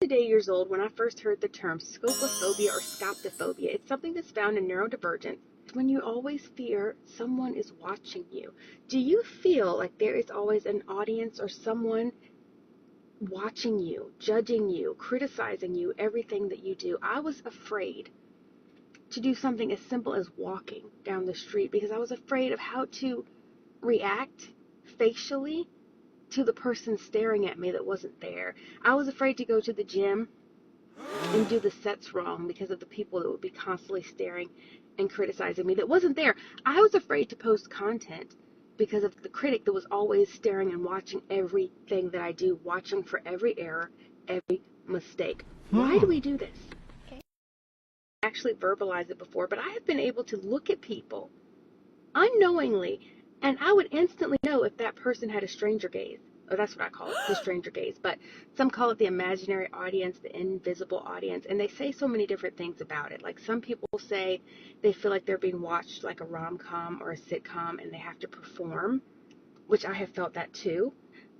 Today years old when I first heard the term scopophobia or scoptophobia. It's something that's found in neurodivergence. It's when you always fear someone is watching you. Do you feel like there is always an audience or someone watching you, judging you, criticizing you, everything that you do? I was afraid to do something as simple as walking down the street because I was afraid of how to react facially to the person staring at me that wasn't there. I was afraid to go to the gym and do the sets wrong because of the people that would be constantly staring and criticizing me that wasn't there. I was afraid to post content because of the critic that was always staring and watching everything that I do, watching for every error, every mistake. Why do we do this? I actually verbalized it before, but I have been able to look at people unknowingly, and I would instantly know if that person had a stranger gaze. Or that's what I call it, the stranger gaze. But some call it the imaginary audience, the invisible audience, and they say so many different things about it. Like some people say they feel like they're being watched like a rom-com or a sitcom and they have to perform, which I have felt that too.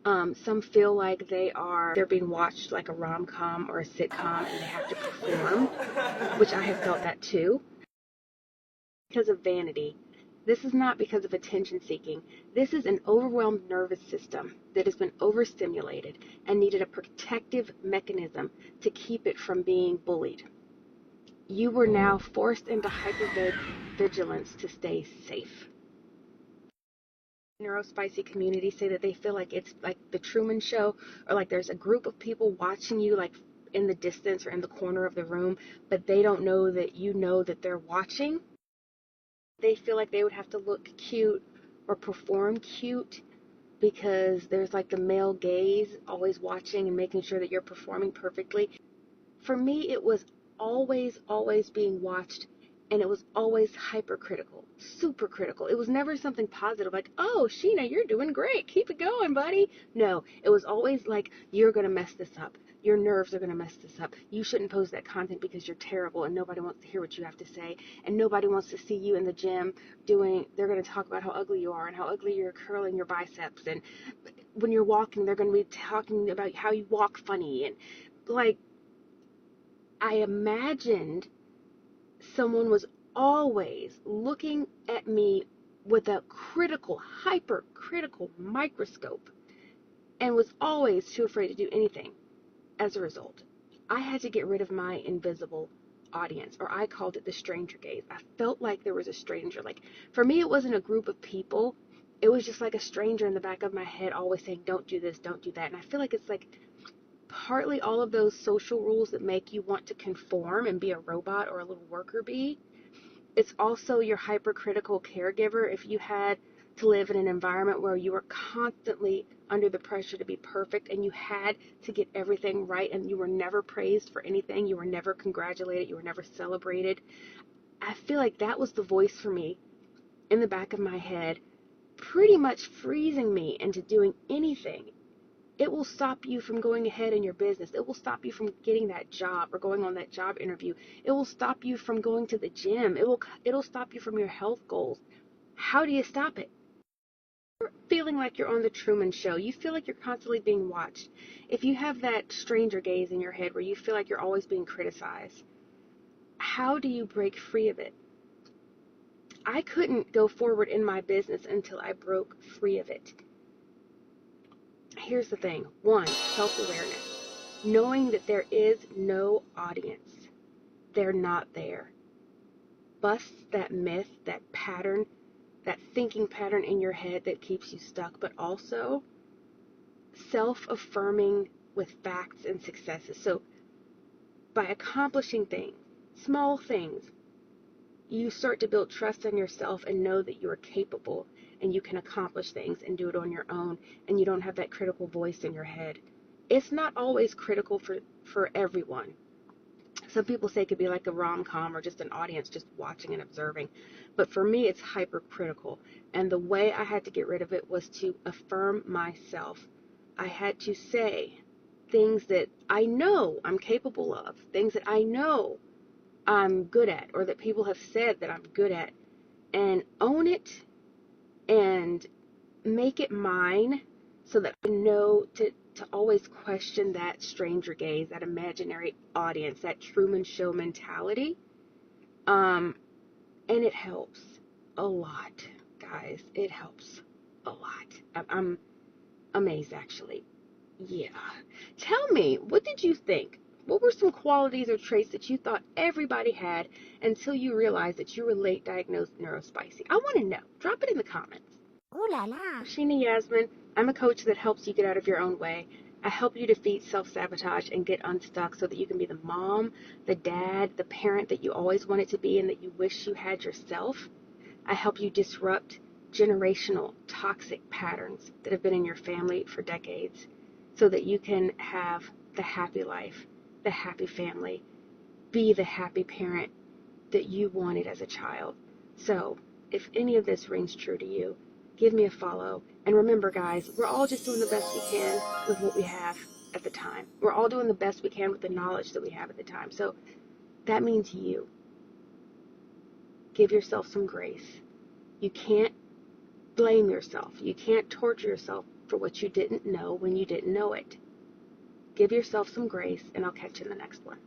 Some feel like they're being watched like a rom-com or a sitcom and they have to perform, which I have felt that too. Because of vanity. This is not because of attention seeking. This is an overwhelmed nervous system that has been overstimulated and needed a protective mechanism to keep it from being bullied. You were now forced into hypervigilance to stay safe. Neurospicy communities say that they feel like it's like the Truman Show, or like there's a group of people watching you like in the distance or in the corner of the room, but they don't know that you know that they're watching. They feel like they would have to look cute or perform cute because there's like the male gaze always watching and making sure that you're performing perfectly. For me, it was always being watched, and it was always hypercritical, super critical. It was never something positive like, oh, Sheena, you're doing great. Keep it going, buddy. No, it was always like, you're going to mess this up. Your nerves are going to mess this up. You shouldn't post that content because you're terrible and nobody wants to hear what you have to say. And nobody wants to see you in the gym they're going to talk about how ugly you are and how ugly you're curling your biceps. And when you're walking, they're going to be talking about how you walk funny. And like, I imagined someone was always looking at me with a critical, hypercritical microscope and was always too afraid to do anything. As a result, I had to get rid of my invisible audience, or I called it the stranger gaze. I felt like there was a stranger. Like, for me, it wasn't a group of people. It was just like a stranger in the back of my head always saying, don't do this, don't do that. And I feel like it's like partly all of those social rules that make you want to conform and be a robot or a little worker bee. It's also your hypercritical caregiver. If you had to live in an environment where you were constantly under the pressure to be perfect and you had to get everything right and you were never praised for anything, you were never congratulated, you were never celebrated, I feel like that was the voice for me in the back of my head, pretty much freezing me into doing anything. It will stop you from going ahead in your business. It will stop you from getting that job or going on that job interview. It will stop you from going to the gym. It'll stop you from your health goals. How do you stop it? You're feeling like you're on the Truman Show. You feel like you're constantly being watched. If you have that stranger gaze in your head where you feel like you're always being criticized, how do you break free of it? I couldn't go forward in my business until I broke free of it. Here's the thing. 1, self-awareness. Knowing that there is no audience. They're not there. Busts that myth, that pattern, that thinking pattern in your head that keeps you stuck, but also self-affirming with facts and successes. So by accomplishing things, small things, you start to build trust in yourself and know that you are capable and you can accomplish things and do it on your own, and you don't have that critical voice in your head. It's not always critical for everyone. Some people say it could be like a rom-com or just an audience just watching and observing. But for me, it's hypercritical. And the way I had to get rid of it was to affirm myself. I had to say things that I know I'm capable of, things that I know I'm good at, or that people have said that I'm good at, and own it and make it mine so that I know to always question that stranger gaze, that imaginary audience, that Truman Show mentality. And it helps a lot, guys. It helps a lot. I'm amazed, actually. Yeah. Tell me, what did you think? What were some qualities or traits that you thought everybody had until you realized that you were late diagnosed neurospicy? I want to know. Drop it in the comments. Ooh la la. I'm Shina.Yazmine. I'm a coach that helps you get out of your own way. I help you defeat self-sabotage and get unstuck so that you can be the mom, the dad, the parent that you always wanted to be and that you wish you had yourself. I help you disrupt generational toxic patterns that have been in your family for decades so that you can have the happy life, the happy family, be the happy parent that you wanted as a child. So, if any of this rings true to you, give me a follow. And remember, guys, we're all just doing the best we can with what we have at the time. We're all doing the best we can with the knowledge that we have at the time. So, that means you. Give yourself some grace. You can't blame yourself. You can't torture yourself for what you didn't know when you didn't know it. Give yourself some grace, and I'll catch you in the next one.